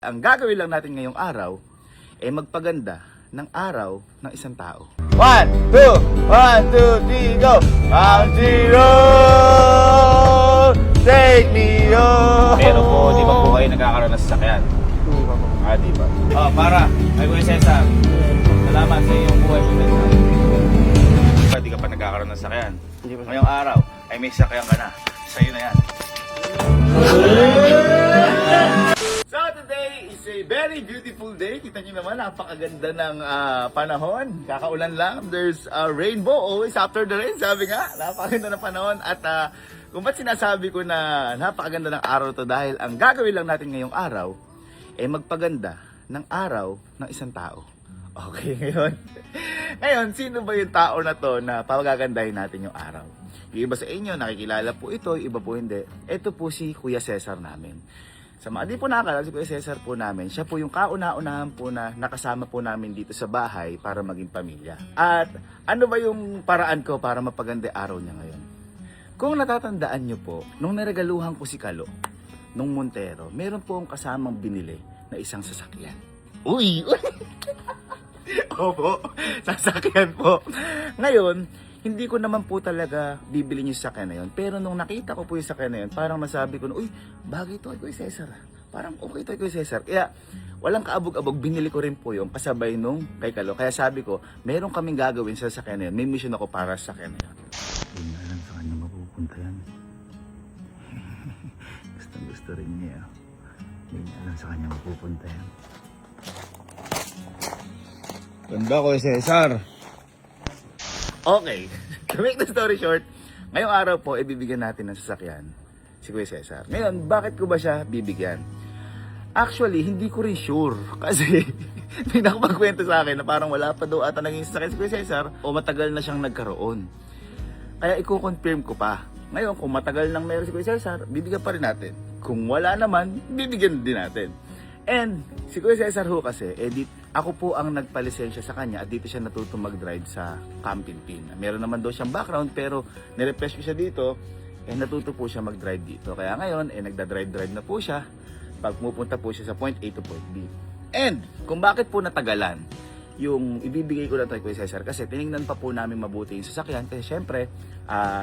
Ang gagawin lang natin ngayong araw ay magpaganda ng araw ng isang tao. 1, 2, 1, 2, 3, go! Count zero! Take me home! Pero po, di ba po kayo nagkakaroon ng sasakyan? Hindi pa po. Di ba? Para, ay Kuya Cesar. Salamat sa iyong buhay mo. Di ka pa nagkakaroon ng sasakyan? Hindi pa. Ngayong araw ay may sasakyan ka na. Sa'yo na yan. So today is a very beautiful day. Kita niyo naman, napakaganda ng panahon. Kakaulan lang. There's a rainbow always after the rain. Sabi nga, napakaganda ng panahon. At kung ba't sinasabi ko na napakaganda ng araw to dahil ang gagawin lang natin ngayong araw ay magpaganda ng araw ng isang tao. Okay, ngayon, sino ba yung tao na to na pagagandahin natin yung araw? Yung iba sa inyo, nakikilala po ito, yung iba po hindi. Ito po si Kuya Cesar namin. Sa mga di po nakakala, si Kuya Cesar po namin, siya po yung kauna-unahan po na nakasama po namin dito sa bahay para maging pamilya. At ano ba yung paraan ko para mapaganda araw niya ngayon? Kung natatandaan nyo po, nung naregaluhan ko si Kalo, nung Montero, meron po akong kasamang binili na isang sasakyan. Uy! Opo, sasakyan po. Ngayon, hindi ko naman po talaga bibili yung sasakyan na yun. Pero nung nakita ko po yung sasakyan na yun, parang nasabi ko na, uy, bagay ito kay Kuya Cesar. Parang okay ito kay Kuya Cesar. Kaya, walang kaabog-abog, binili ko rin po yung kasabay nung kay Kalo. Kaya sabi ko, meron kaming gagawin sa sasakyan na yun. May mission ako para sa sasakyan na yun. Hindi na alam sa kanya mapupunta yan. Gusto rin niya. Hindi na alam sa kanya mapupunta yan. Ganda ko, Cesar. Okay, to make the story short, ngayong araw po, ibibigyan natin ng sasakyan si Kuya Cesar. Ngayon, bakit ko ba siya bibigyan? Actually, hindi ko rin sure. Kasi, may nakapagkwento sa akin na parang wala pa daw ata naging sasakyan si Kuya Cesar o matagal na siyang nagkaroon. Kaya i-confirm ko pa. Ngayon, kung matagal nang meron si Kuya Cesar, bibigyan pa rin natin. Kung wala naman, bibigyan din natin. And, si Kuya Cesar ho kasi, ako po ang nagpalisensya sa kanya at dito siya natutong mag-drive sa Camping Pin. Meron naman daw siyang background pero nirefresh ko siya dito, natuto po siya mag-drive dito. Kaya ngayon, nagda-drive-drive na po siya pag pupunta po siya sa point A to point B. And, kung bakit po natagalan yung ibibigay ko na ito kay Kuya Cesar kasi tinignan pa po namin mabuti yung sasakyan kasi syempre,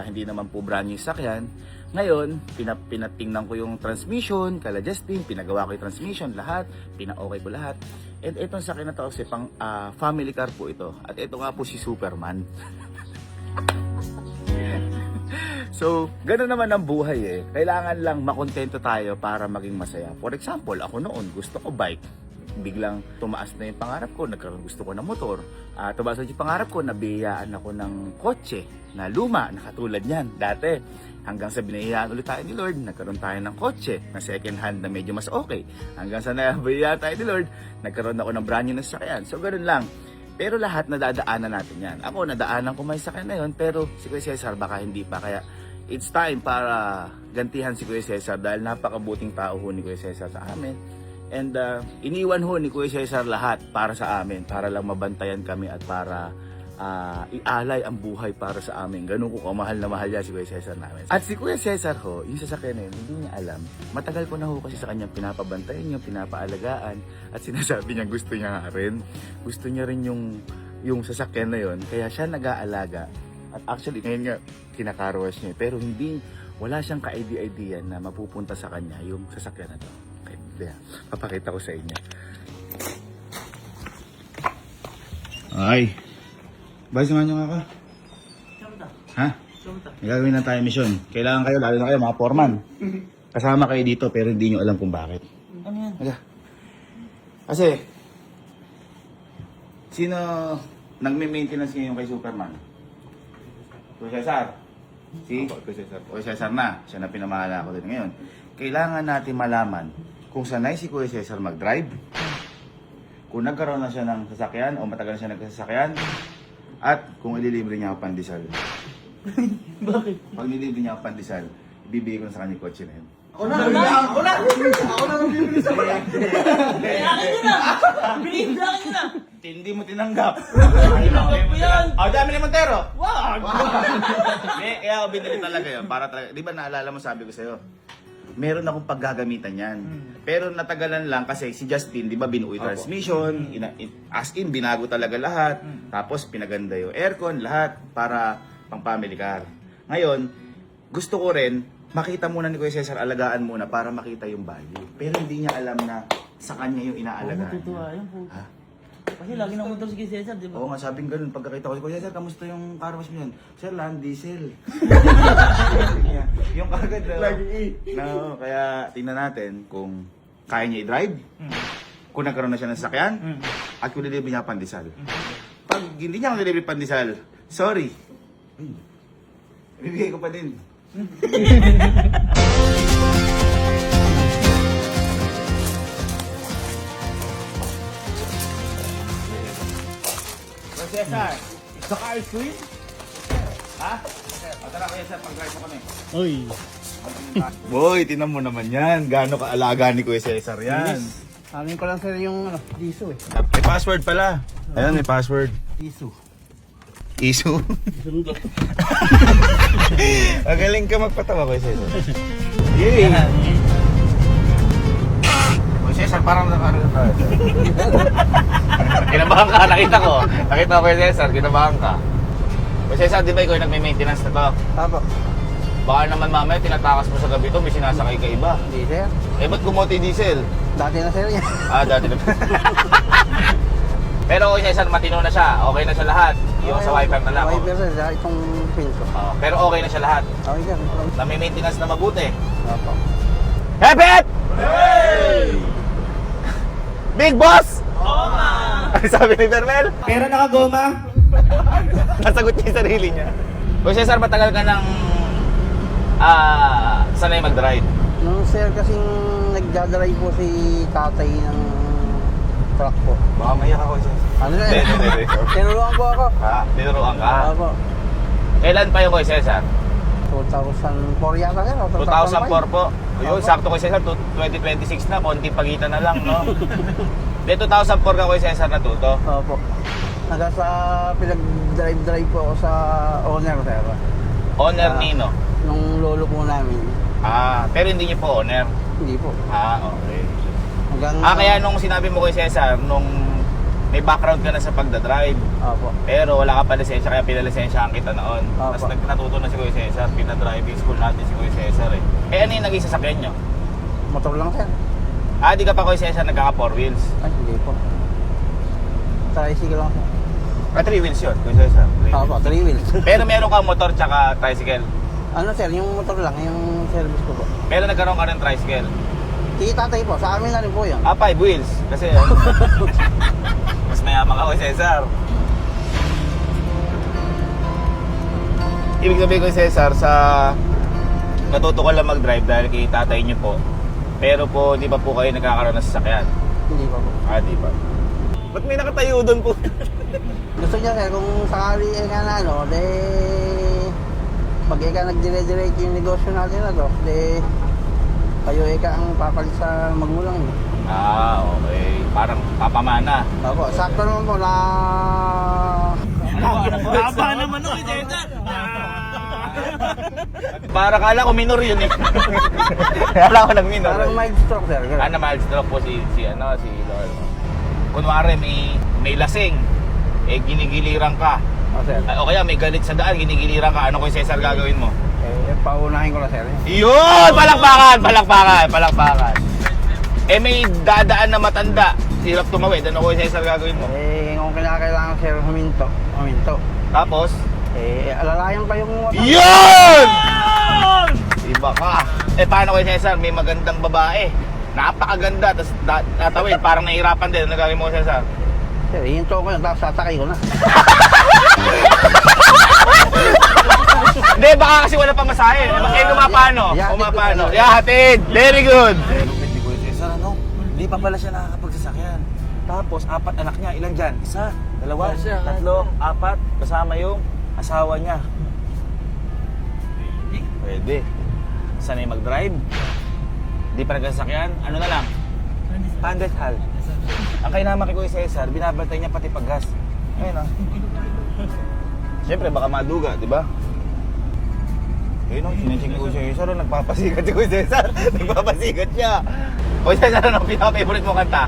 hindi naman po brand new yung sasakyan. Ngayon, pinatingnan ko yung transmission, kala Justin, pinagawa ko yung transmission, lahat, pina-okay ko lahat. And itong sasakyan na to kasi pang family car po ito. At ito nga po si Superman. So, gano'n naman ang buhay eh. Kailangan lang makontento tayo para maging masaya. For example, ako noon, gusto ko bike. Biglang tumaas na yung pangarap ko, nagkaroon gusto ko ng motor. Tumaas na yung pangarap ko, nabiyaan ako ng kotse na luma, na katulad niyan. Dati, hanggang sa binayaan ulit tayo ni Lord, nagkaroon tayo ng kotse na second hand na medyo mas okay. Hanggang sa nabiyaan tayo ni Lord, nagkaroon ako ng brand new na sasakyan. So, ganoon lang. Pero lahat nadadaanan natin yan. Ako, nadaanan ko may sasakyan na yun, pero si Kuya Cesar baka hindi pa. Kaya, it's time para gantihan si Kuya Cesar dahil napakabuting tao ho ni Kuya Cesar sa amin. And iniwan ho ni Kuya Cesar lahat para sa amin, para lang mabantayan kami at para ialay ang buhay para sa amin. Ganun ko kamahal na mahal niya si Kuya Cesar namin. At si Kuya Cesar ho, yung sasakyan na yun, hindi niya alam. Matagal ko na ho kasi sa kanya pinapabantayan niya, pinapaalagaan. At sinasabi niya gusto niya nga rin. Gusto niya rin yung sasakyan na yun. Kaya siya nag-aalaga. At actually, ngayon nga, kinakarwash niya. Pero wala siyang ka-idea na mapupunta sa kanya yung sasakyan na to. Okay, papakita ko sa inyo. Ay. Bayos naman nyo nga ka. Ha? May gagawin na tayo mission. Kailangan kayo, lalo na kayo, mga foreman. Kasama kayo dito pero hindi nyo alam kung bakit. Ano yan? Kasi, sino nagme-maintenance ngayon kay Superman? Kuya Cesar. Si? Kuya Cesar na. Siya na pinamahala ko din ngayon. Kailangan natin malaman kung sanay si Kuya Cesar mag-drive, kung nagkaroon na siya ng sasakyan o matagal na siya nagkasasakyan, at kung ililibre niya ako pandesal. Bakit? Pag nilibre niya ako pandesal, ibibigay ko na sa kanya yung kotse na yun. Ako na bibili sa kanya. Akin yun na! Bilhin na akin yun na! Hindi mo tinanggap. Tinanggap ko yan! Dami ni Montero! Wag! Kaya ako binili talaga yun. Para talaga, di ba naalala mo sabi ko sa'yo? meron akong paggagamitan yan. Pero natagalan lang kasi si Justin, di ba, binuo yung transmission, as in, binago talaga lahat. Tapos pinaganda yung aircon, lahat para pang family car. Ngayon, gusto ko rin, makita muna ni Kuya Cesar, alagaan muna para makita yung value. Pero hindi niya alam na sa kanya yung inaalagaan. Matutuwa yun po. Ha? Kasi lagi na motor si Cesar, di ba? Oo nga, sabing ganun. Pagkakita ko, Kuya Cesar, kamusta yung car wash mo yan? Sir, land diesel. Yung kagad daw. No, kaya tingnan natin kung kaya niya i-drive, kung nagkaroon na siya ng sasakyan, at kung nililibre niya pandesal. Pag hindi niya nililibre pandesal, sorry. Bibigay ko pa din. Cesar, the car is clean? Ha? O tara, Kuya Cesar, pag-drive mo kami. Uy. Boy, tinan mo naman yan. Gaano kaalaga ni Kuya Cesar yan. Amin ko lang sir yung diso eh. May password pala. Ayan, may password. Diso. Isu. Sundo. Magaling ka magpatawa, Kuya Cesar. Yay! Kuya Cesar, parang nakaroon ka. Kinabahan ka, nakita ko. Nakita ko, Kuya Cesar, kinabahan ka. Kuya Cesar, di ba ikaw yung nagme-maintenance na to? Apo. Baka naman mamaya tinatakas mo sa gabi to, may sinasakay ka iba. Hindi sir. Eh, ba't kumote yung diesel? Dati na sir yan. Ah, dati na. Pero Kuya Cesar, matino na siya. Okay na siya lahat. Yung sa wiper na lang. Wiper sir, sa itong pin ko. Pero okay na siya lahat. Okay sir. Na may maintenance na mabuti. Apo. Hepet! Hey! Big boss! Sabi ni Bermel. Pero nakagoma? Nasagot niya yung sarili niya. Kuya Cesar, matagal ka ng sanay mag-drive. Nung sir kasing nagdadrive po si tatay ng truck po. Baka maiyak ako, Cesar. Ano sir? Hindi. Tinuruan po ako. Ha? Tinuruan ka? Apo. Kailan pa yung Kuya Cesar? 2004 yata sir. o 2004 po. Yun, Opo. sakto Kuya Cesar, 2026 na, konting pagitan na lang, no? De 2004 ka Kuya Cesar natuto. Opo. Hanggang sa pinag-drive po ako sa owner sir. Owner Nino. Nung lolo po namin. Pero hindi niyo po owner. Hindi po. Okay. Hanggang... Kaya nung sinabi mo kay Cesar, nung may background ka na sa pagdadrive, Opo. pero wala ka pa lisensya, kaya pinalisensyahan kita noon. Opo. Tapos natuto na si Kuya Cesar, pinadriving school natin si Kuya Cesar eh. Ano yung naging sasakyan nyo? Motor lang sir. Di ka pa Kuya Cesar nagkaka 4 wheels? Ay, hindi po. Tricycle lang sir. 3 wheels yun, Kuya Cesar. 3 Opo, 3 wheels. Pero meron kang motor tsaka tricycle. Ano sir, yung motor lang, yung service ko po. Pero nagkaroon ka ng tricycle. Tatay po, sa amin na rin po yun. 5 wheels. Kasi mas mayaman ka Kuya Cesar. Ibig sabihin ko Cesar, sa natuto ko lang mag-drive dahil kay tatay niyo po. Pero po, di ba po kayo nagkakaroon ng sasakyan? Hindi pa po. Di ba? Ba't may nakatayo doon po? Gusto niya sir, kung sakali nga na ano, pag ika nagdire-direct yung negosyo natin na to, kayo ika ang papalit sa magulang niyo. Okay. Parang papamana. Opo, sakto naman po na... Haba naman o, Cesar. Para kala ko minor yun eh. Kala ko nag-minor. Parang mild stroke sir. Na mild stroke po si Lord. Kunwari may lasing, ginigiliran ka. O sir. O kaya may galit sa daan, ginigiliran ka. Ano ko Cesar gagawin mo? Paunahin ko na sir. Yun! Palakpakan! May dadaan na matanda. Hirap tumawid. Ano ko Cesar gagawin mo? Kung kailangan sir huminto. Tapos? Alalayan pa yung motor. Yun! Iba ka. Paano kay Cesar? May magandang babae. Napakaganda. Tapos tatawid. Parang nahihirapan din. Ano gagawin mo Cesar? Sir, hinto ko yun. Tapos satakay ko na. Hindi, baka kasi wala pang masahe. Kumapano? Kumapano? Hatid! Very good! Lupit ni Kuya Cesar, ano? Hindi pa pala siya nakakapagsasakyan. Tapos, 4 anak niya. Ilan dyan? 1, 2, 3, 4. Kasama yung asawa niya. Pwede. Sanay mag-drive. Hindi pa nagkasakyan. Ano na lang? Pandesal. Ang kainaman kay Kuya Cesar, binabantay niya pati paggas. Ayun, Siyempre, baka maduga, di ba? Ayun o, sinecheck ni Kuya Cesar, nagpapasikat si Kuya Cesar. Nagpapasikat siya. Kuya Cesar, ano pinaka-favorite mo kanta?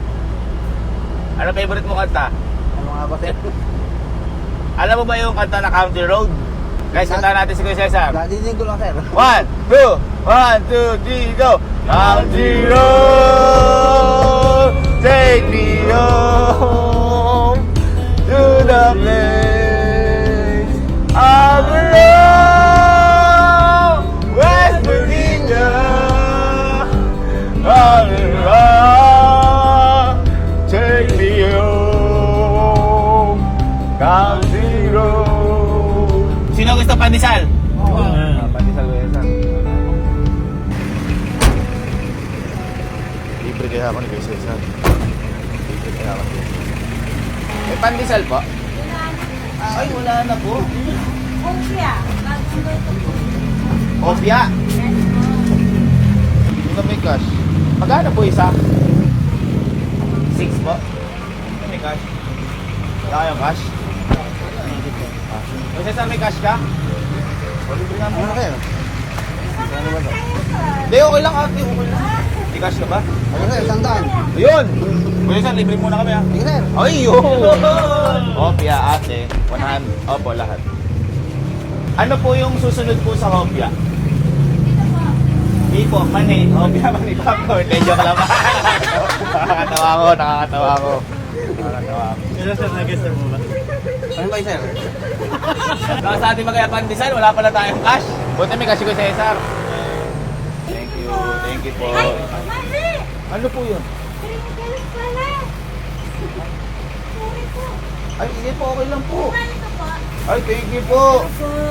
Ano favorite mo kanta? Ano nga ba, sir? Alam mo ba yung kanta na Country Road? Guys, kanta natin si Kuya Cesar. Dadinig ko lang, sir. 1, 2, 3, go! Country Road, take me home to the place I belong, West Virginia. Take me home, Country Road. Sino gusto pandesal? Pandesal ko yan. Libre kaya ako ni Kuya Cesar. Libre kaya ako. May pandesal po? Ay, wala na po. Kumpya. Opya. Ito may cash. Magkano po isa? 6 po. Ito may cash. Wala kayong cash? Kuya Cesar, may cash ka? O, libre nga Ano mo. na kayo? Ano ba to? Hindi, okay lang ate. Okay lang. May cash ka ba? Ano, sir? 100. Ayun! Kuya Cesar, libre muna kami ha. Sige, sir. Ay, yun! Hopya, ate. 100. Opo, lahat. Ano po yung susunod po sa hopya? Hindi po, mani. Hopya, mani popcorn. Hindi, joke lang. Nakakatawa ko, nakakatawa ko. Nakakatawa ko. Sino sir, nag-guesser mo ba? Ano ba, sir? Baka sa ating magkaya pandesal, wala pala tayong cash. Buti may cash ko sa Cesar. Thank you, thank you po. Ay, mali! Ano po yun? Crinkles pala. Sorry po. Ay, hindi po, okay lang po. Mali ka po. Ay, thank you po.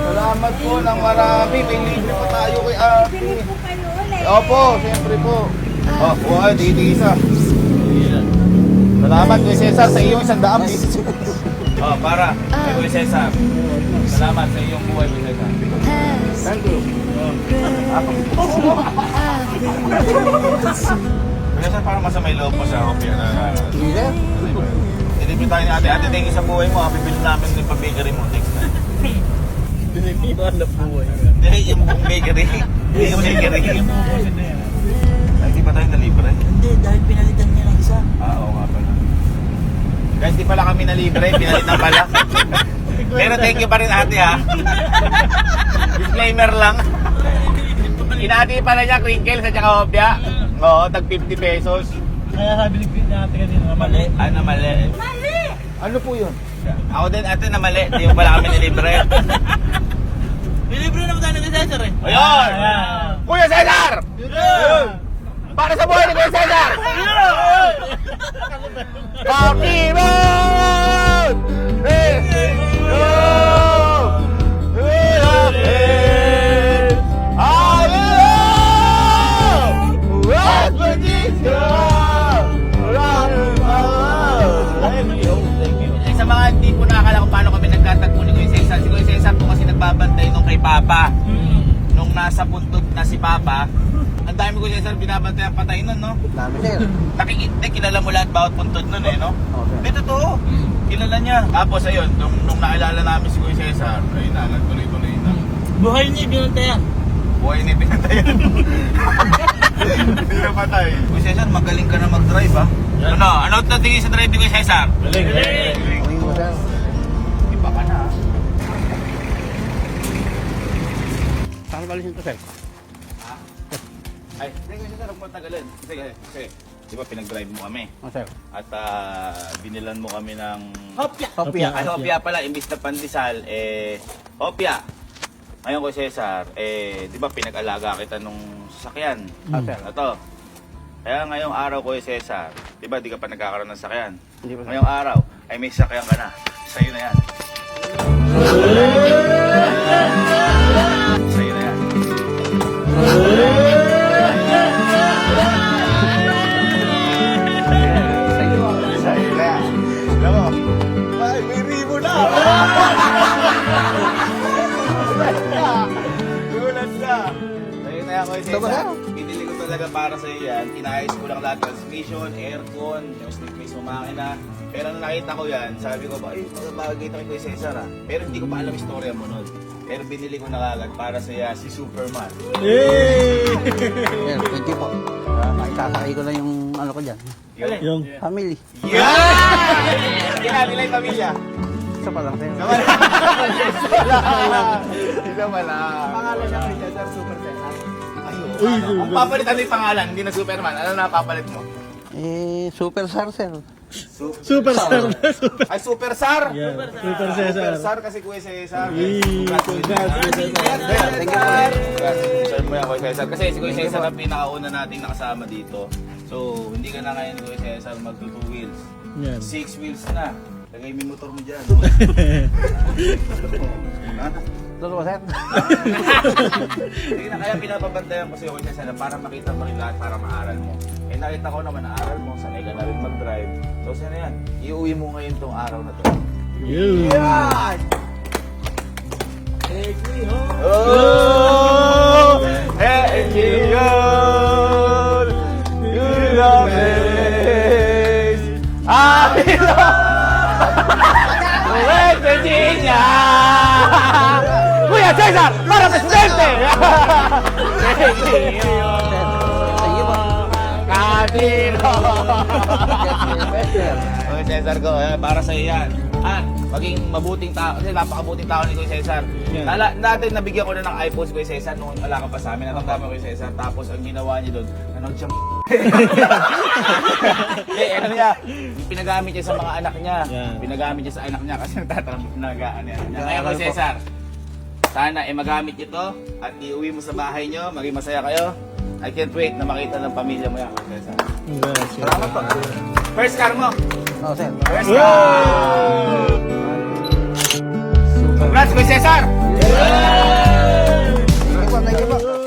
Salamat po ng marami. May libre pa tayo kay ate. Bili po kayo ulit. Opo, siyempre po. Oh, buhay, dito isa. Salamat kay Cesar sa iyong 100 piso. Oh, para kay Kuya Cesar. Salamat sa iyong buhay, Kuya Cesar. Thank you. Kuya Cesar, parang masamay loob mo sa hopya na... Sige, sir. Ilipin tayo ni ate. Ate, thank you sa buhay mo. Pipili namin yung pag-bakery mo next time. Pinipilihan na buhay. Hindi, yung buong bakery. Hindi yung bakery. Ay, di ba tayo nalibre? Hindi, dahil pinalitan niya ng isa. Oo nga pala. Guys, di pala kami nalibre. Pinalitan pala. Pero thank you pa rin ate ha. Disclaimer lang. Inati pala niya crinkles at saka hopya. Oo, tag 50 pesos. Kaya sabi ni ate kanina na mali. Ay, na mali. Mali! Ano po yun? Ako din ate na mali. Di mo pala kami nilibre. Nilibre naman tayo ng Cesar eh. Ayun! Kuya Cesar! Ayun! Para sa buhay ni Kuya Cesar! Coffee Road! West Virginia! Sa mga hindi po nakakala kung paano kami nagtatagpo ni Kuya Cesar. Si Kuya Cesar po kasi nagbabantay nung kay Papa. Nung nasa puntod na si Papa, ang dami ko Cesar binabantay ang patay nun, no? Dami, sir. Kilala mo lahat bawat puntod nun eh, no? Okay. Hindi, totoo. Kilala niya. Tapos ayun, nung nakilala namin si Kuya Cesar, ayun na, nagtuloy-tuloy na. Buhay niya binantayan. Buhay ni pinatayan. Hindi na patay. Kuya Cesar, magaling ka na mag-drive, ha? Ano tingin sa drive ni Kuya Cesar? Uwi mo, sir. Iba ka na, ha? Saan balisin to, sir? Ay, sige, Cesar, huwag mo tagalin. Sige. Di ba pinag-drive mo kami? Oh, sir. At binilan mo kami ng... Hopya! Hopya. Ay, hopya pala, imbis na pandesal, hopya. Ngayon ko Cesar, di ba pinag-alaga kita nung sasakyan? Ah, sir. Ito. Kaya ngayong araw ko Cesar, di ba di ka pa nagkakaroon ng sakyan? Hindi pa, sir. Ngayong araw, ay may sakyan ka na. Sa'yo na yan. Sa'yo na yan. Sa'yo na yan. Alam mo, ay, may ribo na! Gulat na! Sa'yo na yan ko Ito ba, sir? Pinili ko talaga para sa iyo yan. Inayos ko lang lahat, transmission, aircon, yung slip mismo makina. Pero nung nakita ko yan, sabi ko ba, ay, magagita kay Kuya Cesar ha. Pero hindi ko pa alam istorya mo nun. Pero binili ko na kagad para sa'yo si Superman. Yay! Sir, thank you po. Makikasakay ko na yung ano ko dyan. Yung Family. Yeah! Kaya nila yung pamilya. Isa pa lang, sir. Isa pala. Pangalan niya kay Cesar, Super Cesar. Ang papalit, ano yung pangalan? Hindi na Superman. Ano na papalit mo? Super Sar, sir. superstar na. Ay, Super Sar! Yeah, Super Super Cesar. Sar kasi Kuya Cesar. Yay! Congrats, Kuya Cesar. Thank you po. Congratulations mo yan, Kuya Cesar. Kasi si Kuya Cesar ang pinakauna nating nakasama dito. So, hindi ka na ngayon ni Kuya Cesar mag-2 wheels. Yan. 6 wheels na. Lagay mo yung motor mo dyan. Totoo ba, sir? Sige na, kaya pinapabantayan ko sa'yo Kuya Cesar para makita mo rin lahat, para maaral mo. Eh nakita ko naman, naaral mo, sanay ka na rin mag-drive. So, sino yan? Iuwi mo ngayon tong araw na to. Yun. Oh! Hey, yun! You love it! I love West Virginia! Kuya Cesar, para presidente! Thank you po. Kadino! Yes, sir. Kuya Cesar ko, para sa yan. At maging mabuting tao, kasi napakabuting tao ni Kuya Cesar. Yeah. Natin nabigyan ko na ng iPhone si Kuya Cesar noon wala ka pa sa amin. Natandaan mo Kuya Cesar. Tapos ang ginawa niya doon, nanood siya. Ano niya, pinagamit niya sa mga anak niya. Yeah. Pinagamit niya sa anak niya kasi nagtatrabaho na gaan niya. Kaya Kuya Cesar, sana magamit niyo to at iuwi mo sa bahay niyo, maging masaya kayo. I can't wait na makita ng pamilya mo yan, Kuya Cesar. Congrats. Salamat po. First car mo. Oh, sir. First car. Congrats, Kuya Cesar! Thank you po, thank you po.